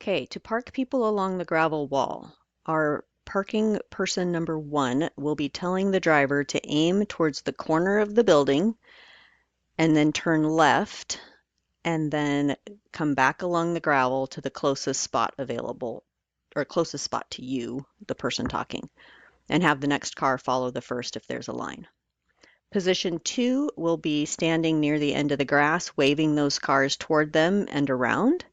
Okay, to park people along the gravel wall, our parking person number 1 will be telling the driver to aim towards the corner of the building and then turn left and then come back along the gravel to the closest spot available or closest spot to you, the person talking, and have the next car follow the first if there's a line. Position 2 will be standing near the end of the grass, waving those cars toward them and around.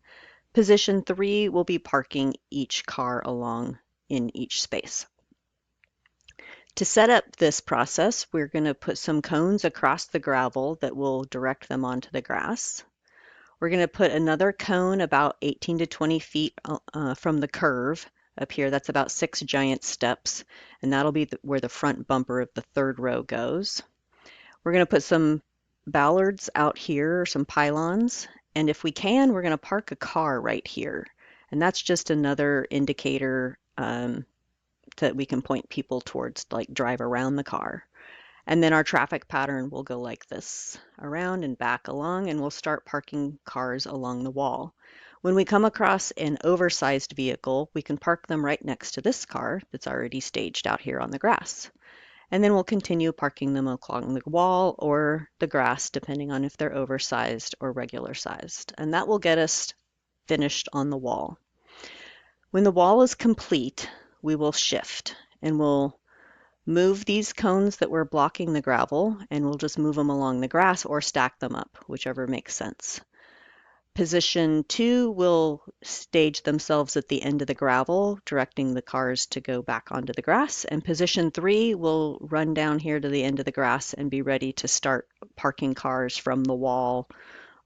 Position 3 will be parking each car along in each space. To set up this process, we're going to put some cones across the gravel that will direct them onto the grass. We're going to put another cone about 18 to 20 feet from the curve up here. That's about 6 giant steps, and that'll be where the front bumper of the third row goes. We're going to put some ballards out here, some pylons, and if we can, we're going to park a car right here. And that's just another indicator that we can point people towards, like drive around the car. And then our traffic pattern will go like this, around and back along, and we'll start parking cars along the wall. When we come across an oversized vehicle, we can park them right next to this car that's already staged out here on the grass. And then we'll continue parking them along the wall or the grass, depending on if they're oversized or regular sized. And that will get us finished on the wall. When the wall is complete, we will shift and we'll move these cones that were blocking the gravel, and we'll just move them along the grass or stack them up, whichever makes sense. Position 2 will stage themselves at the end of the gravel, directing the cars to go back onto the grass. And position 3 will run down here to the end of the grass and be ready to start parking cars from the wall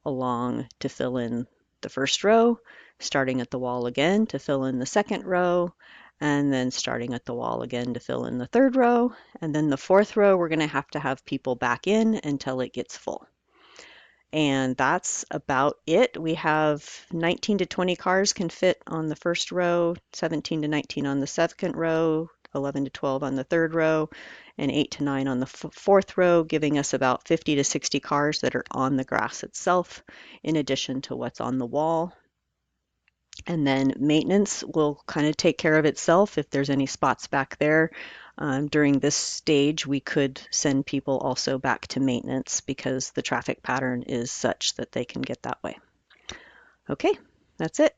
along to fill in the first row, starting at the wall again to fill in the second row, and then starting at the wall again to fill in the third row. And then the fourth row, we're going to have people back in until it gets full. And that's about it. We have 19 to 20 cars can fit on the first row, 17 to 19 on the second row, 11 to 12 on the third row, and 8 to 9 on the fourth row, giving us about 50 to 60 cars that are on the grass itself, in addition to what's on the wall. And then maintenance will kind of take care of itself. If there's any spots back there during this stage, we could send people also back to maintenance because the traffic pattern is such that they can get that way. Okay, that's it.